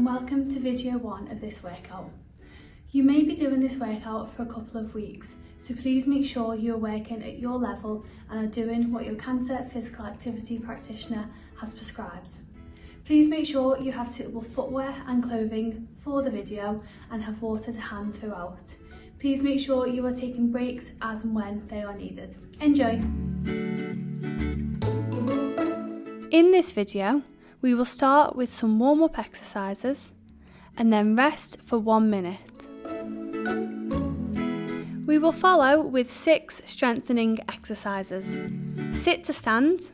welcome to video 1 of this workout. You may be doing this workout for a couple of weeks, so please make sure you are working at your level and are doing what your cancer physical activity practitioner has prescribed. Please make sure you have suitable footwear and clothing for the video and have water to hand throughout. Please make sure you are taking breaks as and when they are needed. Enjoy! In this video, we will start with some warm-up exercises and then rest for 1 minute. We will follow with 6 strengthening exercises: sit to stand,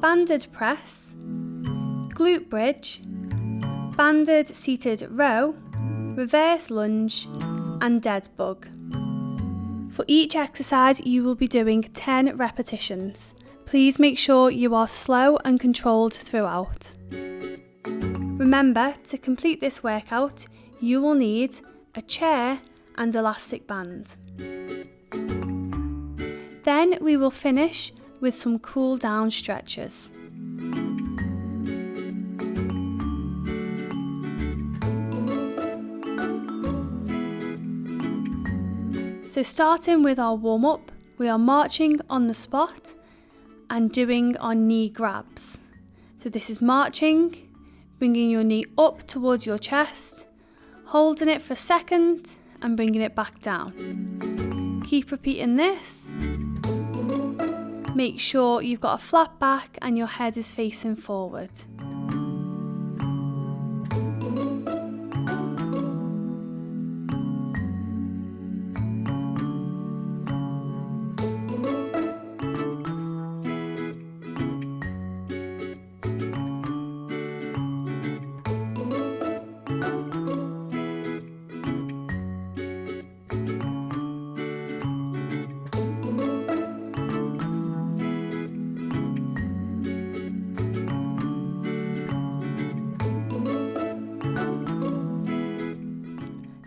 banded press, glute bridge, banded seated row, reverse lunge and dead bug. For each exercise you will be doing 10 repetitions. Please make sure you are slow and controlled throughout. Remember, to complete this workout, you will need a chair and elastic band. Then we will finish with some cool down stretches. So starting with our warm-up, we are marching on the spot and doing our knee grabs. So this is marching, bringing your knee up towards your chest, holding it for a second and bringing it back down. Keep repeating this. Make sure you've got a flat back and your head is facing forward.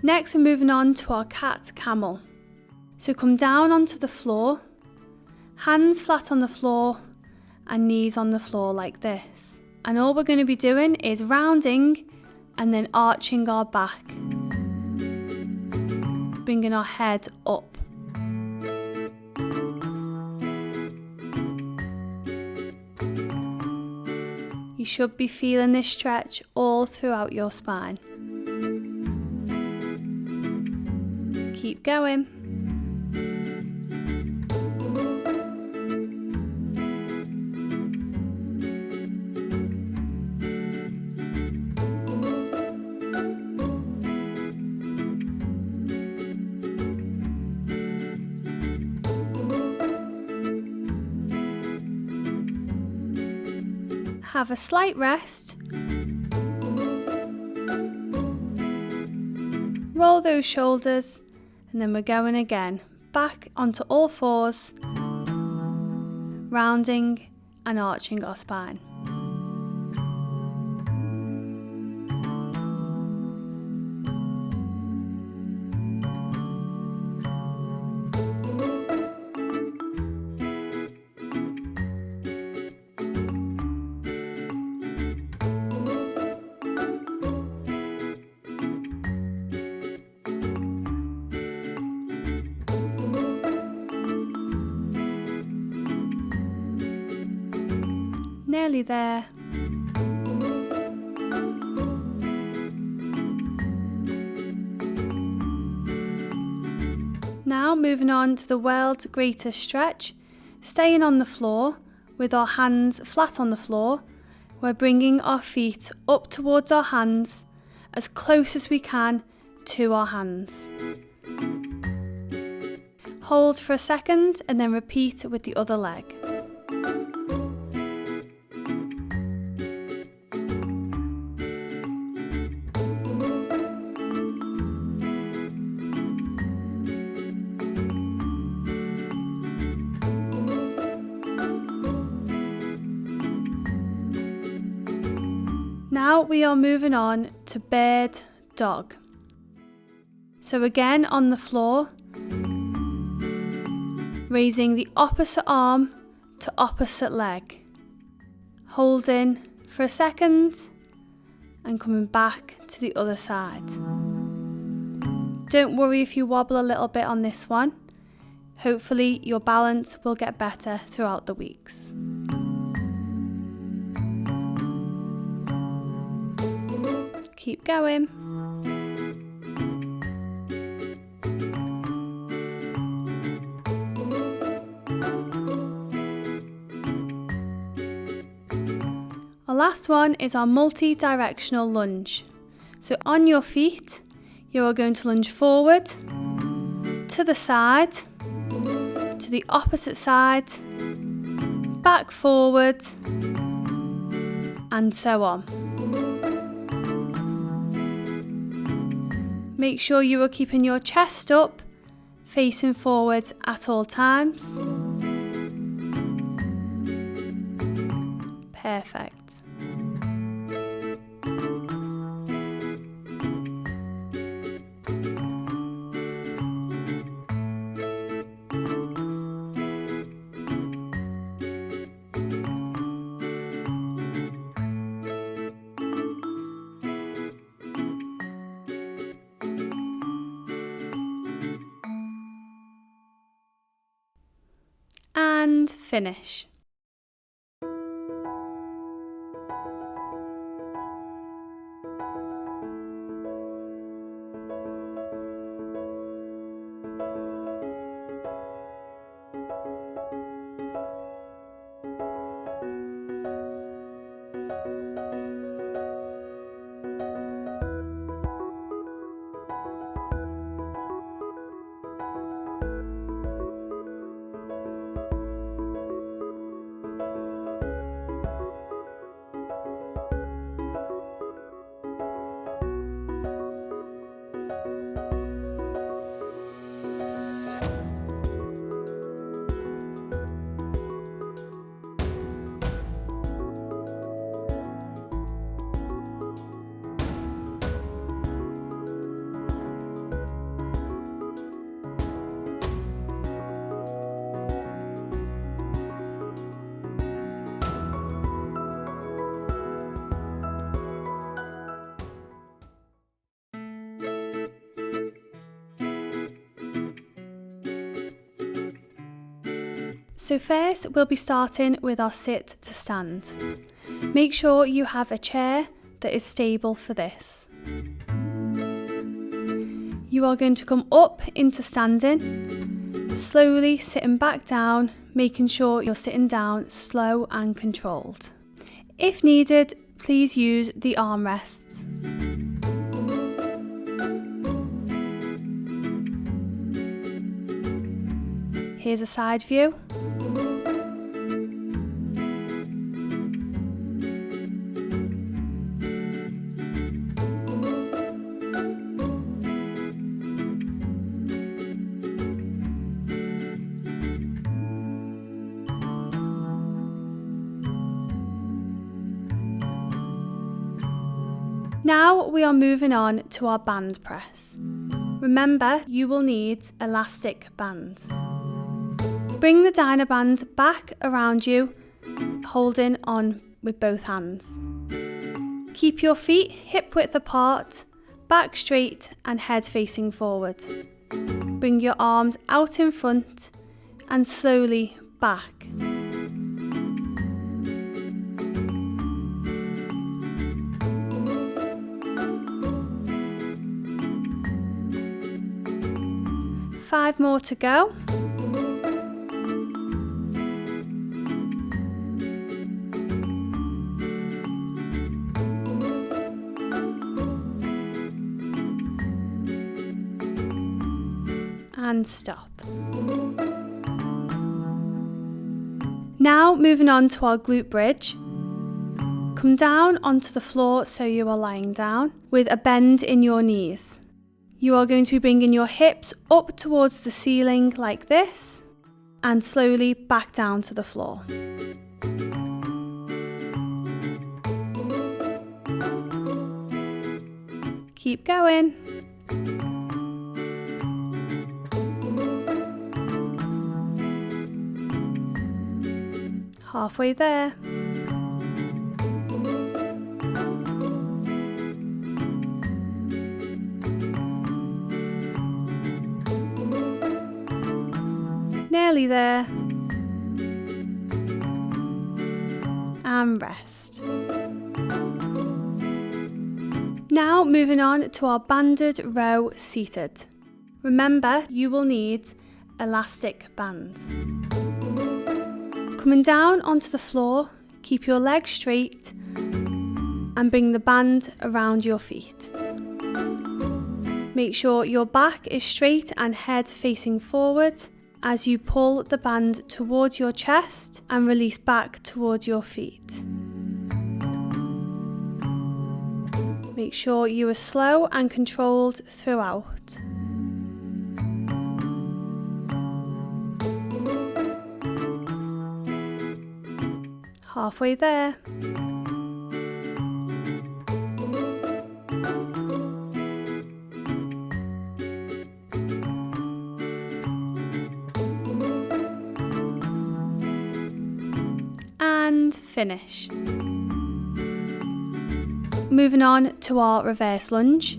Next, we're moving on to our cat camel. So come down onto the floor, hands flat on the floor and knees on the floor like this. And all we're going to be doing is rounding and then arching our back, bringing our head up. You should be feeling this stretch all throughout your spine. Keep going. Have a slight rest. Roll those shoulders. And then we're going again, back onto all fours, rounding and arching our spine. Nearly there. Now moving on to the world's greatest stretch, staying on the floor with our hands flat on the floor. We're bringing our feet up towards our hands as close as we can to our hands. Hold for a second and then repeat with the other leg. Now we are moving on to bird dog. So again on the floor, raising the opposite arm to opposite leg, holding for a second and coming back to the other side. Don't worry if you wobble a little bit on this one. Hopefully your balance will get better throughout the weeks. Keep going. Our last one is our multi-directional lunge. So on your feet, you are going to lunge forward, to the side, to the opposite side, back forward, and so on. Make sure you are keeping your chest up, facing forward at all times. Perfect. And finish. So first we'll be starting with our sit to stand. Make sure you have a chair that is stable for this. You are going to come up into standing, slowly sitting back down, making sure you're sitting down slow and controlled. If needed, please use the armrests. Here's a side view. Now we are moving on to our band press. Remember, you will need elastic band. Bring the dyno band back around you, holding on with both hands. Keep your feet hip width apart, back straight and head facing forward. Bring your arms out in front and slowly back. Five more to go. And stop. Now moving on to our glute bridge. Come down onto the floor so you are lying down with a bend in your knees. You are going to be bringing your hips up towards the ceiling like this and slowly back down to the floor. Keep going. Halfway there. Nearly there. And rest. Now moving on to our banded row seated. Remember, you will need elastic band. Coming down onto the floor, keep your legs straight and bring the band around your feet. Make sure your back is straight and head facing forward as you pull the band towards your chest and release back towards your feet. Make sure you are slow and controlled throughout. Halfway there. And finish. Moving on to our reverse lunge.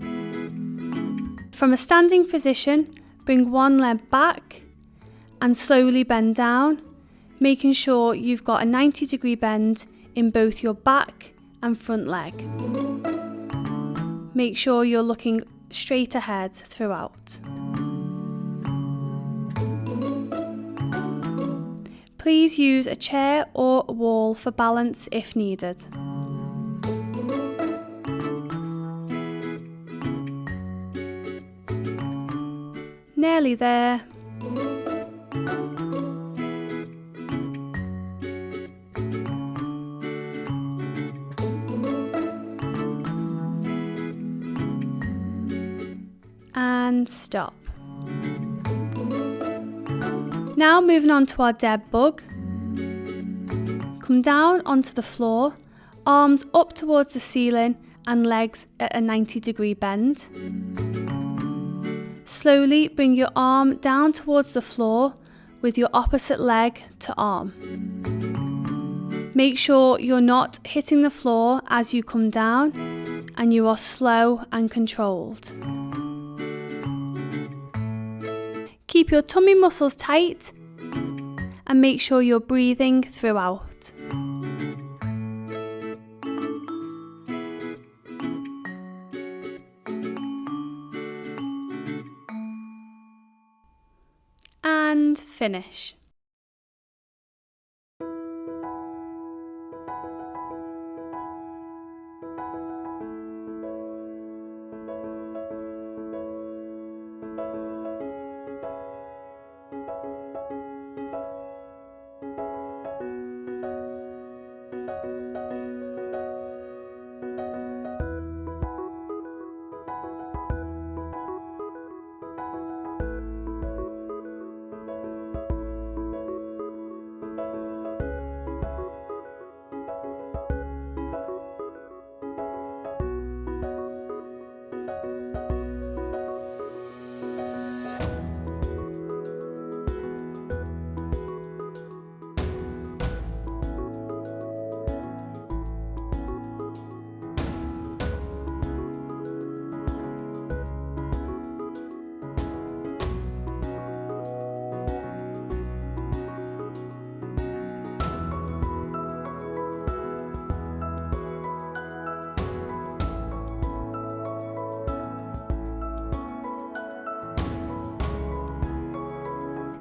From a standing position, bring one leg back and slowly bend down, making sure you've got a 90-degree bend in both your back and front leg. Make sure you're looking straight ahead throughout. Please use a chair or a wall for balance if needed. Nearly there. And stop. Now moving on to our Deadbug. Come down onto the floor, arms up towards the ceiling and legs at a 90-degree bend. Slowly bring your arm down towards the floor with your opposite leg to arm. Make sure you're not hitting the floor as you come down and you are slow and controlled. Keep your tummy muscles tight and make sure you're breathing throughout. And finish.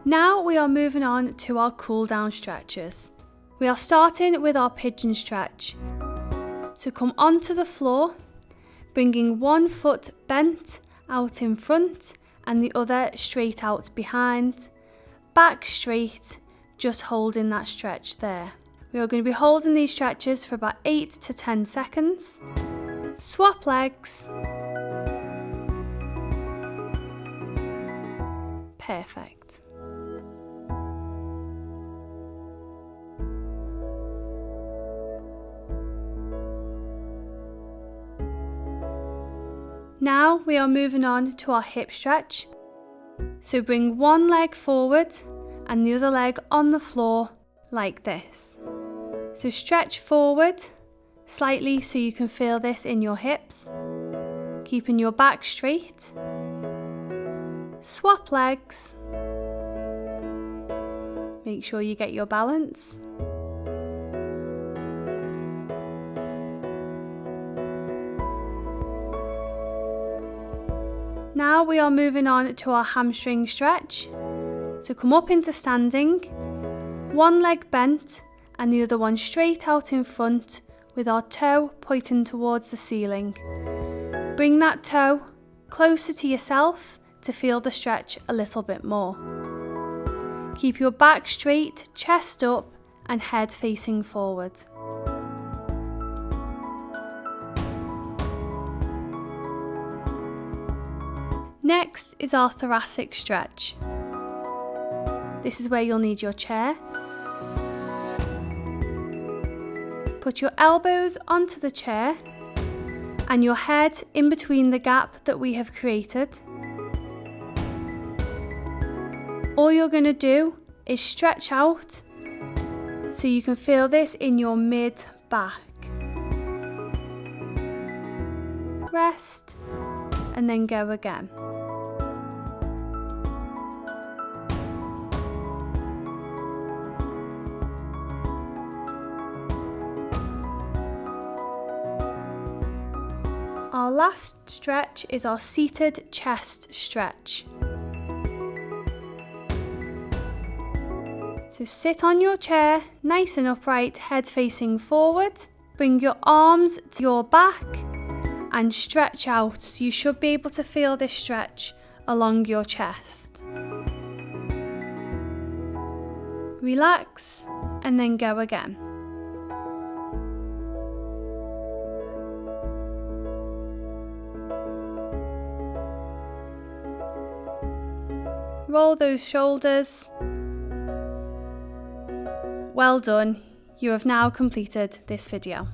Now we are moving on to our cool down stretches. We are starting with our pigeon stretch. So come onto the floor, bringing one foot bent out in front and the other straight out behind. Back straight, just holding that stretch there. We are going to be holding these stretches for about 8 to 10 seconds. Swap legs. Perfect. Now we are moving on to our hip stretch. So bring one leg forward and the other leg on the floor like this. So stretch forward slightly so you can feel this in your hips, keeping your back straight. Swap legs. Make sure you get your balance. Now we are moving on to our hamstring stretch. So come up into standing, one leg bent and the other one straight out in front with our toe pointing towards the ceiling. Bring that toe closer to yourself to feel the stretch a little bit more. Keep your back straight, chest up and head facing forward. Next is our thoracic stretch. This is where you'll need your chair. Put your elbows onto the chair and your head in between the gap that we have created. All you're going to do is stretch out so you can feel this in your mid-back. Rest and then go again. Our last stretch is our seated chest stretch. So sit on your chair, nice and upright, head facing forward. Bring your arms to your back and stretch out. So you should be able to feel this stretch along your chest. Relax and then go again. Roll those shoulders. Well done, you have now completed this video.